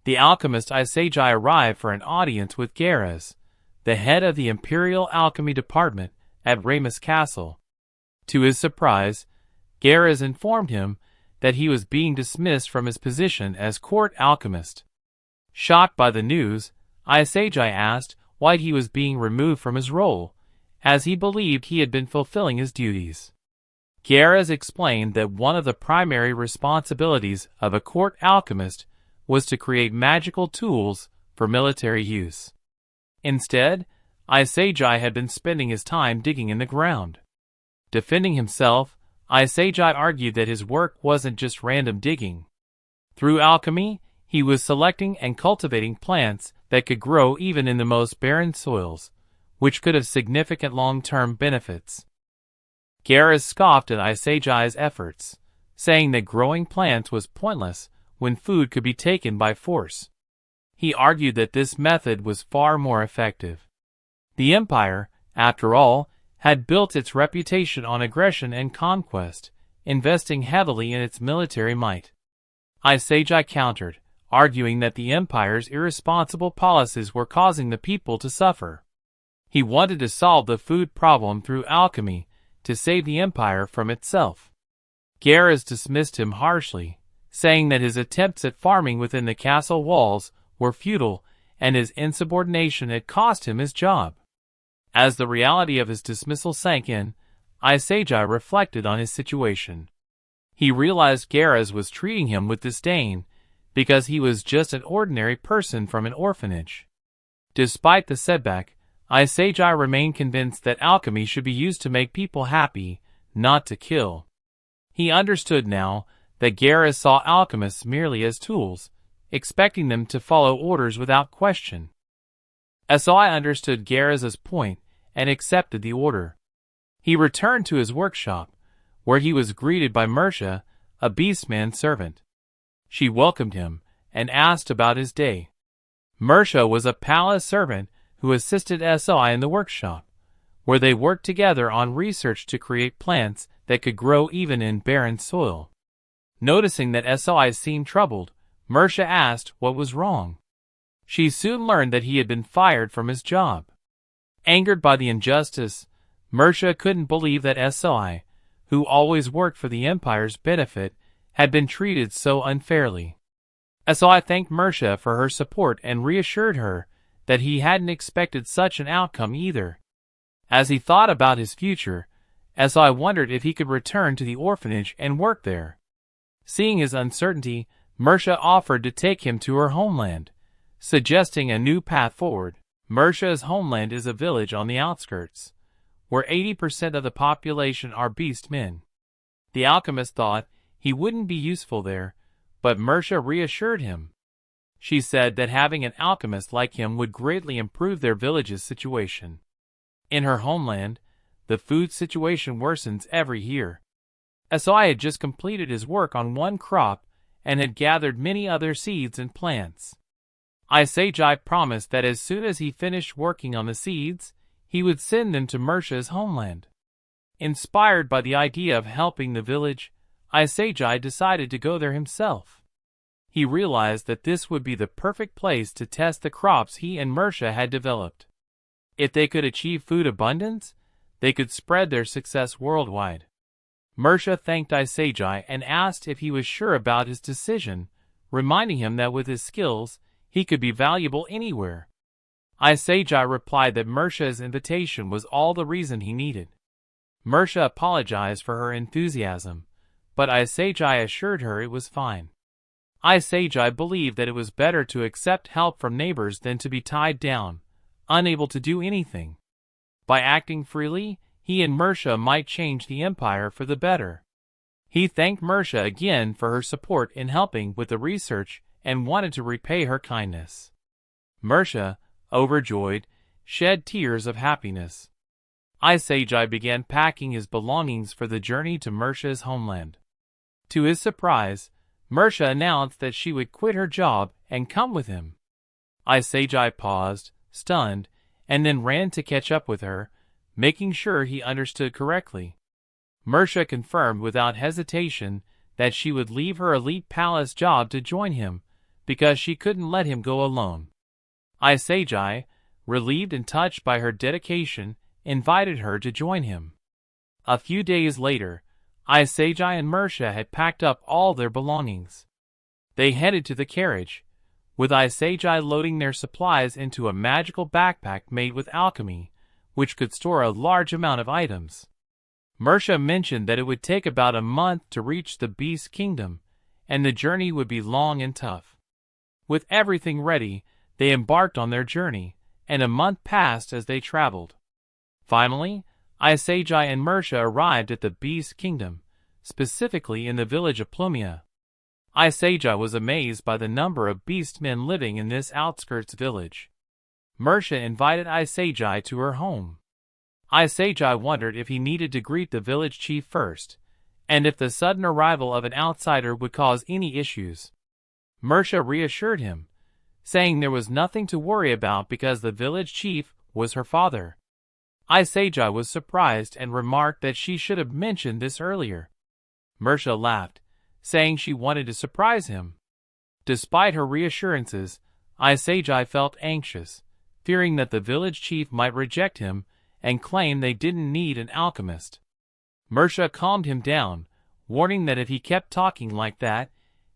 the alchemist Isagi arrived for an audience with Garaz, the head of the Imperial Alchemy Department at Ramus Castle. To his surprise, Garaz informed him that he was being dismissed from his position as court alchemist. Shocked by the news, Isagi asked why he was being removed from his role, as he believed he had been fulfilling his duties. Garaz explained that one of the primary responsibilities of a court alchemist was to create magical tools for military use. Instead, Isagi had been spending his time digging in the ground. Defending himself, Isagi argued that his work wasn't just random digging. Through alchemy, he was selecting and cultivating plants that could grow even in the most barren soils, which could have significant long-term benefits. Garaz scoffed at Isagi's efforts, saying that growing plants was pointless when food could be taken by force. He argued that this method was far more effective. The empire, after all, had built its reputation on aggression and conquest, investing heavily in its military might. Isagi countered, arguing that the empire's irresponsible policies were causing the people to suffer. He wanted to solve the food problem through alchemy to save the empire from itself. Garaz dismissed him harshly, saying that his attempts at farming within the castle walls were futile and his insubordination had cost him his job. As the reality of his dismissal sank in, Isagi reflected on his situation. He realized Garaz was treating him with disdain because he was just an ordinary person from an orphanage. Despite the setback, Isagi remained convinced that alchemy should be used to make people happy, not to kill. He understood now that Garaz saw alchemists merely as tools, expecting them to follow orders without question. Isagi understood Garaz's point and accepted the order. He returned to his workshop, where he was greeted by Mersha, a beastman servant. She welcomed him and asked about his day. Mersha was a palace servant who assisted Isagi in the workshop, where they worked together on research to create plants that could grow even in barren soil. Noticing that Isagi seemed troubled, Mersha asked what was wrong. She soon learned that he had been fired from his job. Angered by the injustice, Mersha couldn't believe that Isagi, who always worked for the empire's benefit, had been treated so unfairly. Isagi thanked Mersha for her support and reassured her that he hadn't expected such an outcome either. As he thought about his future, Isagi wondered if he could return to the orphanage and work there. Seeing his uncertainty, Mersha offered to take him to her homeland, suggesting a new path forward. Mersha's homeland is a village on the outskirts, where 80% of the population are beast men. The alchemist thought he wouldn't be useful there, but Mersha reassured him. She said that having an alchemist like him would greatly improve their village's situation. In her homeland, the food situation worsens every year. Isagi had just completed his work on one crop and had gathered many other seeds and plants. Isagi promised that as soon as he finished working on the seeds, he would send them to Mersha's homeland. Inspired by the idea of helping the village, Isagi decided to go there himself. He realized that this would be the perfect place to test the crops he and Mersha had developed. If they could achieve food abundance, they could spread their success worldwide. Mersha thanked Isagi and asked if he was sure about his decision, reminding him that with his skills, he could be valuable anywhere. Isagi replied that Mersha's invitation was all the reason he needed. Mersha apologized for her enthusiasm, but Isagi assured her it was fine. Isagi believed that it was better to accept help from neighbors than to be tied down, unable to do anything. By acting freely, he and Mersha might change the empire for the better. He thanked Mersha again for her support in helping with the research and wanted to repay her kindness. Mersha, overjoyed, shed tears of happiness. Isagi began packing his belongings for the journey to Mersha's homeland. To his surprise, Mersha announced that she would quit her job and come with him. Isagi paused, stunned, and then ran to catch up with her, making sure he understood correctly. Mersha confirmed without hesitation that she would leave her elite palace job to join him, because she couldn't let him go alone. Isagi, relieved and touched by her dedication, invited her to join him. A few days later, Isagi and Mersha had packed up all their belongings. They headed to the carriage, with Isagi loading their supplies into a magical backpack made with alchemy, which could store a large amount of items. Mersha mentioned that it would take about a month to reach the Beast Kingdom, and the journey would be long and tough. With everything ready, they embarked on their journey, and a month passed as they traveled. Finally, Isagi and Mersha arrived at the Beast Kingdom, specifically in the village of Plumia. Isagi was amazed by the number of beast men living in this outskirts village. Mersha invited Isagi to her home. Isagi wondered if he needed to greet the village chief first, and if the sudden arrival of an outsider would cause any issues. Mersha reassured him, saying there was nothing to worry about because the village chief was her father. Isagi was surprised and remarked that she should have mentioned this earlier. Mersha laughed, saying she wanted to surprise him. Despite her reassurances, Isagi felt anxious, fearing that the village chief might reject him and claim they didn't need an alchemist. Mersha calmed him down, warning that if he kept talking like that,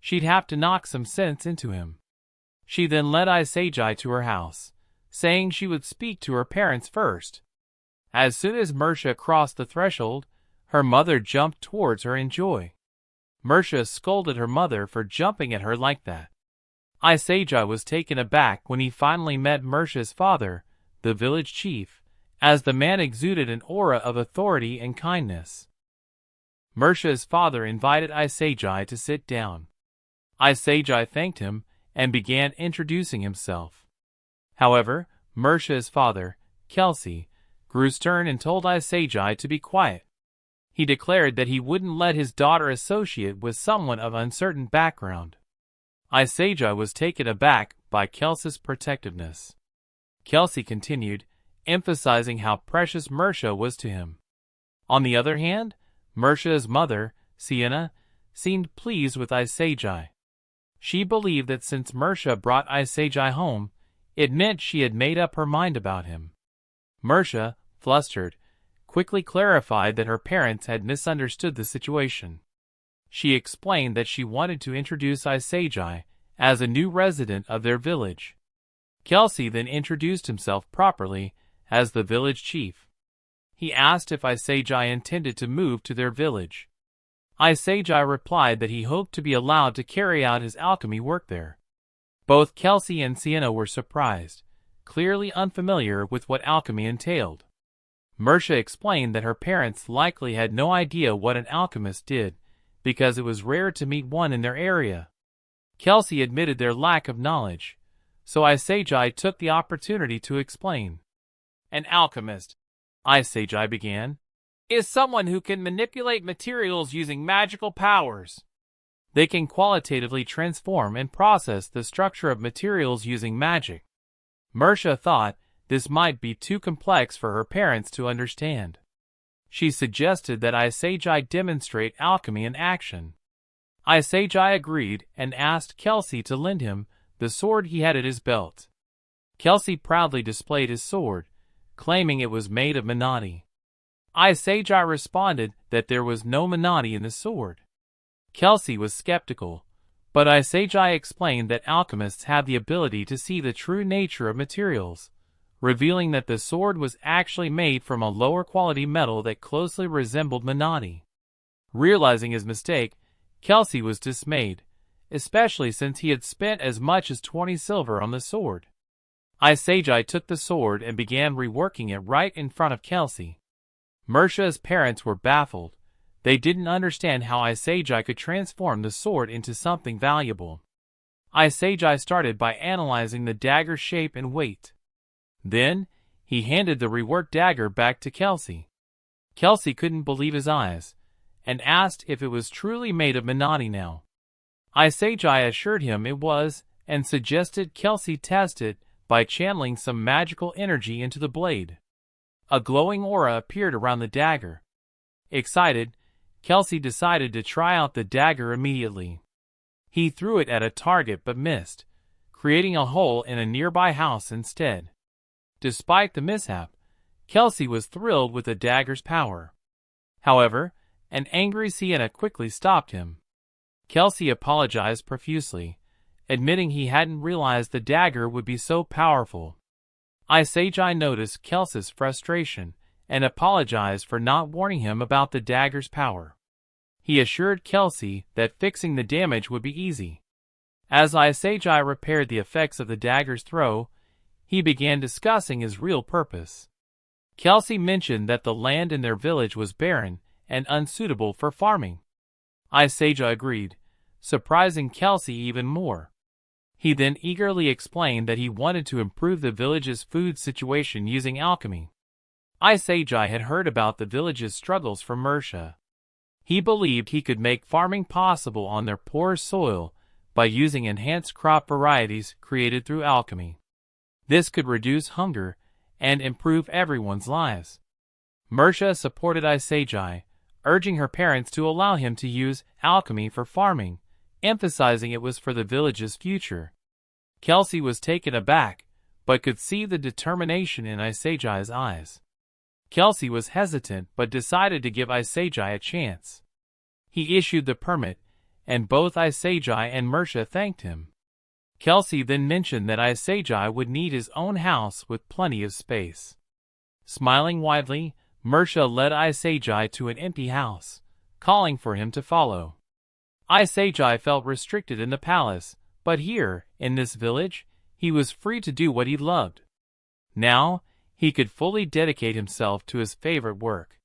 she'd have to knock some sense into him. She then led Isagi to her house, saying she would speak to her parents first. As soon as Mersha crossed the threshold, her mother jumped towards her in joy. Mersha scolded her mother for jumping at her like that. Isagi was taken aback when he finally met Mersha's father, the village chief, as the man exuded an aura of authority and kindness. Mersha's father invited Isagi to sit down. Isagi thanked him and began introducing himself. However, Mersha's father, Kelsey, grew stern and told Isagi to be quiet. He declared that he wouldn't let his daughter associate with someone of uncertain background. Isagi was taken aback by Kelsey's protectiveness. Kelsey continued, emphasizing how precious Mersha was to him. On the other hand, Mersha's mother, Sienna, seemed pleased with Isagi. She believed that since Mersha brought Isagi home, it meant she had made up her mind about him. Mersha, flustered, quickly clarified that her parents had misunderstood the situation. She explained that she wanted to introduce Isagi as a new resident of their village. Kelsey then introduced himself properly as the village chief. He asked if Isagi intended to move to their village. Isagi replied that he hoped to be allowed to carry out his alchemy work there. Both Kelsey and Sienna were surprised, clearly unfamiliar with what alchemy entailed. Mersha explained that her parents likely had no idea what an alchemist did, because it was rare to meet one in their area. Kelsey admitted their lack of knowledge, so Isagi took the opportunity to explain. An alchemist, Isagi began, is someone who can manipulate materials using magical powers. They can qualitatively transform and process the structure of materials using magic. Mersha thought this might be too complex for her parents to understand. She suggested that Isagi demonstrate alchemy in action. Isagi agreed and asked Kelsey to lend him the sword he had at his belt. Kelsey proudly displayed his sword, claiming it was made of manhwa. Isagi responded that there was no manhwa in the sword. Kelsey was skeptical, but Isagi explained that alchemists have the ability to see the true nature of materials, revealing that the sword was actually made from a lower quality metal that closely resembled manhwa. Realizing his mistake, Kelsey was dismayed, especially since he had spent as much as 20 silver on the sword. Isagi took the sword and began reworking it right in front of Kelsey. Mersha's parents were baffled. They didn't understand how Isagi could transform the sword into something valuable. Isagi started by analyzing the dagger's shape and weight. Then, he handed the reworked dagger back to Kelsey. Kelsey couldn't believe his eyes, and asked if it was truly made of manhwa now. Isagi assured him it was, and suggested Kelsey test it by channeling some magical energy into the blade. A glowing aura appeared around the dagger. Excited, Kelsey decided to try out the dagger immediately. He threw it at a target but missed, creating a hole in a nearby house instead. Despite the mishap, Kelsey was thrilled with the dagger's power. However, an angry Sienna quickly stopped him. Kelsey apologized profusely, admitting he hadn't realized the dagger would be so powerful. Isagi noticed Kelsey's frustration and apologized for not warning him about the dagger's power. He assured Kelsey that fixing the damage would be easy. As Isagi repaired the effects of the dagger's throw, he began discussing his real purpose. Kelsey mentioned that the land in their village was barren and unsuitable for farming. Isagi agreed, surprising Kelsey even more. He then eagerly explained that he wanted to improve the village's food situation using alchemy. Isagi had heard about the village's struggles from Mersha. He believed he could make farming possible on their poor soil by using enhanced crop varieties created through alchemy. This could reduce hunger and improve everyone's lives. Mersha supported Isagi, urging her parents to allow him to use alchemy for farming, emphasizing it was for the village's future. Kelsey was taken aback, but could see the determination in Isagi's eyes. Kelsey was hesitant but decided to give Isagi a chance. He issued the permit, and both Isagi and Mersha thanked him. Kelsey then mentioned that Isagi would need his own house with plenty of space. Smiling widely, Mersha led Isagi to an empty house, calling for him to follow. Isagi felt restricted in the palace, but here, in this village, he was free to do what he loved. Now, he could fully dedicate himself to his favorite work.